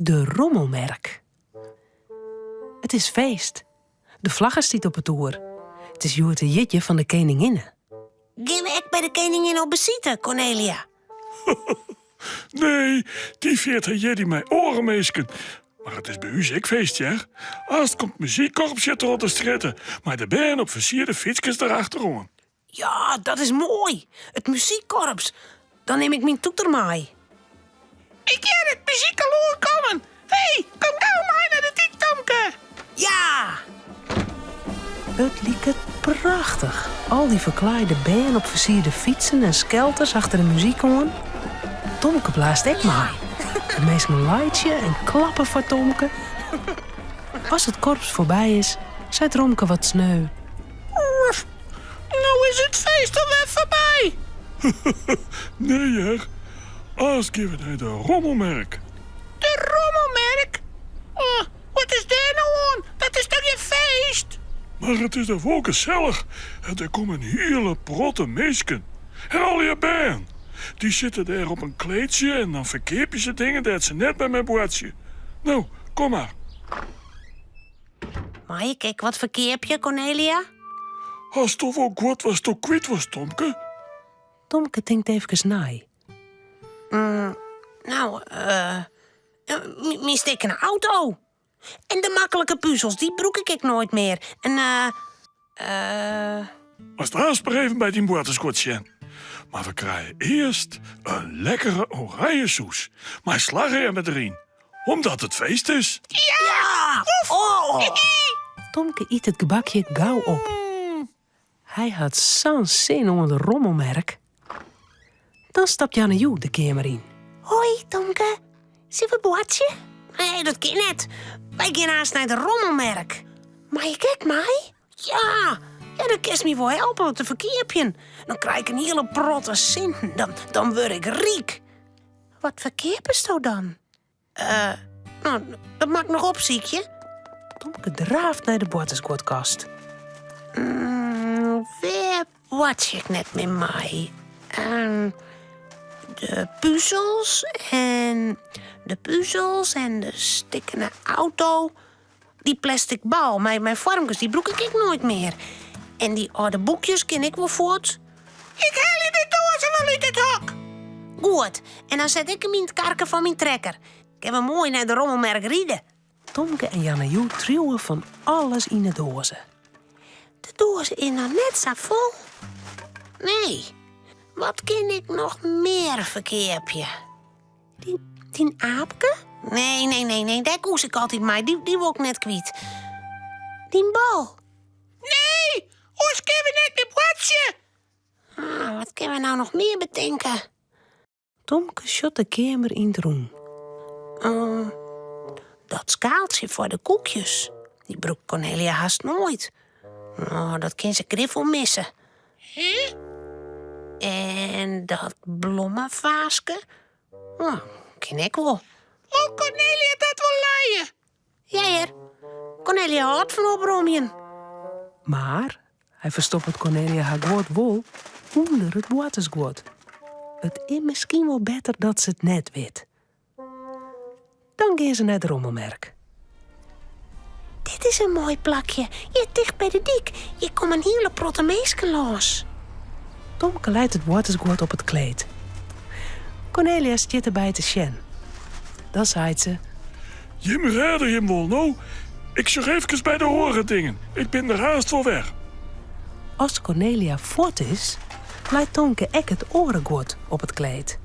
De rommelmerk. Het is feest. De vlaggen stiet op het oer. Het is Joert de Jitje van de Koninginnen. Gaan we echt bij de koningin op bezieten, Cornelia? Nee, die viert hij Jeddy mijn orenmeesken. Maar het is bij u ook feest, ja? Als komt muziekkorpsje te te stritten, maar de band op versierde fietsjes erachterom. Ja, dat is mooi. Het muziekkorps. Dan neem ik mijn toeter mee. Ik ken het muziekaloor komen. Hé, kom nou maar naar de TikTomke. Ja! Het liep het prachtig. Al die verklaaide benen op versierde fietsen en skelters achter de muziek aan. Tomke blaast echt maar. De meesten een lightje en klappen voor Tomke. Als het korps voorbij is, zei Romke wat sneu. Nou is het feest alweer voorbij. Nee, hè? Als gaan we naar de rommelmerk. De rommelmerk? Oh, wat is daar nou aan? Dat is toch je feest? Maar het is er wel gezellig. En er komen hele protte meesken. En al je band. Die zitten daar op een kleedje en dan verkeep je ze dingen dat ze net bij mijn boertje. Nou, kom maar. Maar je kijk, wat verkeer je, Cornelia? Als toch wel goed was, toch kwijt was, Tomke? Tomke denkt even naai. Mijn stikken auto. En de makkelijke puzzels, die broek ik nooit meer. En, Als het aanspraak even bij die boerteskotje. Maar we krijgen eerst een lekkere oranje soes. Maar slagen er met erin. Omdat het feest is. Ja! Oh! Tomke eet het gebakje gauw op. Hij had zo'n zin onder de rommelmerk. Dan stapt Janne Joe de kamer in. Hoi, Tomke. Zullen we boertje? Nee, dat kan net. Wij gaan haast naar de rommelmerk. Maar je kijkt mij? Ja, dan kun je me wel helpen met de verkeerpje. Dan krijg ik een hele protte zin. Dan word ik riek. Wat verkeer is nou dan? Dat maakt nog op, ziekje. Tomke draaft naar de bortensquadkast. Waar watch ik net met mij? De puzzels en de stikkende auto. Die plastic bal, mijn vormkes, die broek ik nooit meer. En die oude boekjes ken ik wel voort. Ik haal in de doos wel uit het hok. Goed, en dan zet ik hem in het karken van mijn trekker. Ik heb hem mooi naar de rommelmerk rieden. Tomke en Janne Joe truwen van alles in de dozen. De doos is nog net zo vol. Nee, wat ken ik nog meer verkeerpje? Die aapke? Nee, daar koes ik altijd mee. Die wil ik net kwijt. Die bal. Nee, ons kunnen we net met watje. Wat kunnen we nou nog meer bedenken? Tomke shot de kamer in het roem. Dat skaaltje voor de koekjes. Die broek Cornelia haast nooit. Oh, dat kan ze griffel missen. En dat bloemenvaasje. Oh, ken ik wel. Oh, Cornelia, dat wil laaien. Ja, heer. Cornelia houdt van oprommen. Maar hij verstopt het Cornelia haar woord wol onder het boertensquad. Het is misschien wel beter dat ze het net weet. Dan gaan ze naar de rommelmerk. Dit is een mooi plakje. Je dicht bij de dik. Je komt een hele protte meesken los. Tomke leidt het boertensquad op het kleed. Cornelia zit erbij te sjen. Dan zei ze: Jim redder hem wel, nou. Ik zeg even bij de horen dingen. Ik ben er haast wel weg. Als Cornelia voort is, leidt Tomke ek het orengord op het kleed.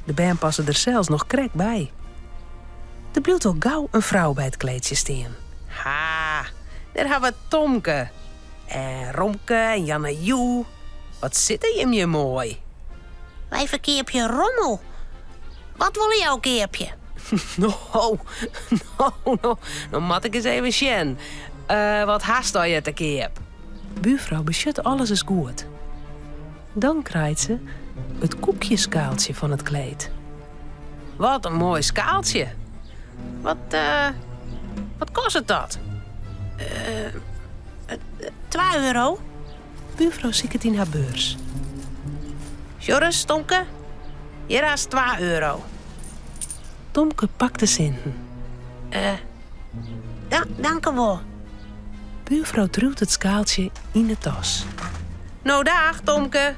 De band passen er zelfs nog krek bij. Er blijft al gauw een vrouw bij het kleedje staan. Ha, daar hebben we Tomke. En Romke en Janne Joe. Wat zitten je mooi. Wij verkeerpje rommel. Wat wil jouw keerpje? Nou, mat ik eens even sjen. Wat haast al je te keer? Buurvrouw beschut alles is goed. Dan krijgt ze het koekjeskaaltje van het kleed. Wat een mooi skaaltje. Wat kost het dat? €2. Buurvrouw ziet het in haar beurs. Joris, Tomke, hier is €2. Tomke pakt de zinten. Dank u wel. Buurvrouw duwt het skaaltje in de tas. Nou, dag, Tomke.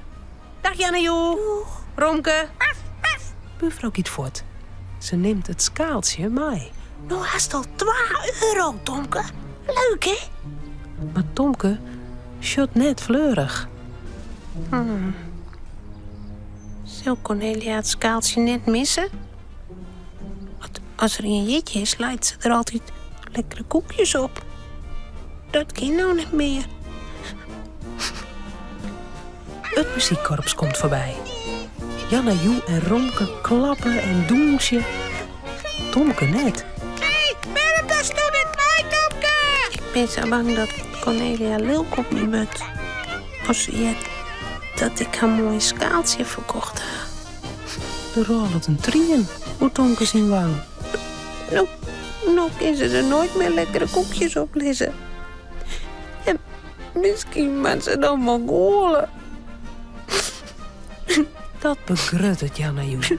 Dag, Jannejoe. Romke. Buurvrouw giet voort. Ze neemt het skaaltje mee. Nou haast al €2, Tomke. Leuk, hè? Maar Tomke shot net fleurig. Zal Cornelia het skaaltje net missen? Als er een jitje is, leidt ze er altijd lekkere koekjes op. Dat kan nou niet meer. Het muziekkorps komt voorbij. Janne, Joe en Romke klappen en doensje. Tomke net. Berkas, doe dit mij, Tomke! Ik ben zo bang dat Cornelia lulk op me moet. Als ze jet dat ik haar mooi skaaltje verkocht heb. Er rolt een trien hoe Tomke zien wang. Nou kan ze er nooit meer lekkere koekjes op lezen. En misschien moet ze dan maar golen. Dat begrut het Janne Joe.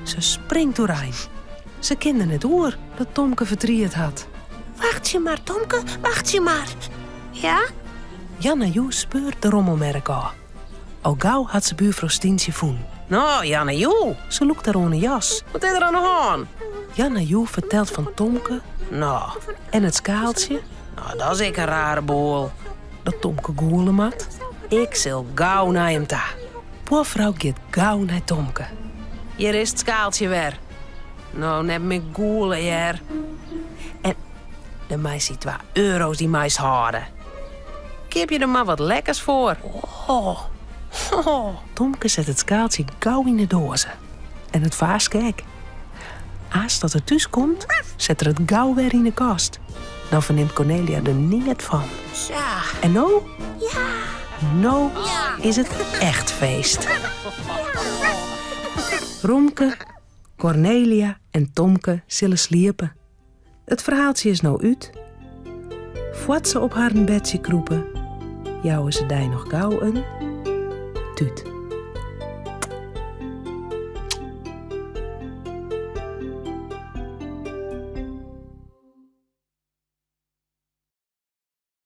Ze springt doorheen. Ze kende het oor dat Tomke verdriet had. Wacht je maar, Tomke, wacht je maar. Ja? Janne Joe speurt de rommelmerk aan. Al gauw had ze buurvrouw Stientje voen. Nou, Jannejoe. Ze loekt haar een jas. Wat is er aan de hand? Janne Joe vertelt van Tomke Nou, en het skaaltje dat is ik een rare boel. dat Tomke goelen mat. Ik zal gauw naar hem ta. Poorvrouw gaat gauw naar Tomke. Hier is het skaaltje weer. Nou, net met goelen hier. En de meisje €2 die meis houden. Geef je er maar wat lekkers voor. Tomke zet het skaaltje gauw in de dozen. En het vaas kijk. Als dat er thuis komt, zet er het gauw weer in de kast. Dan verneemt Cornelia er niet van. Zo. En nou? Nou is het echt feest. Romke, Cornelia en Tomke zullen sliepen. Het verhaaltje is nou uit. Voordat ze op haar bedje kroepen, jouwen ze daar nog gauw een tuut.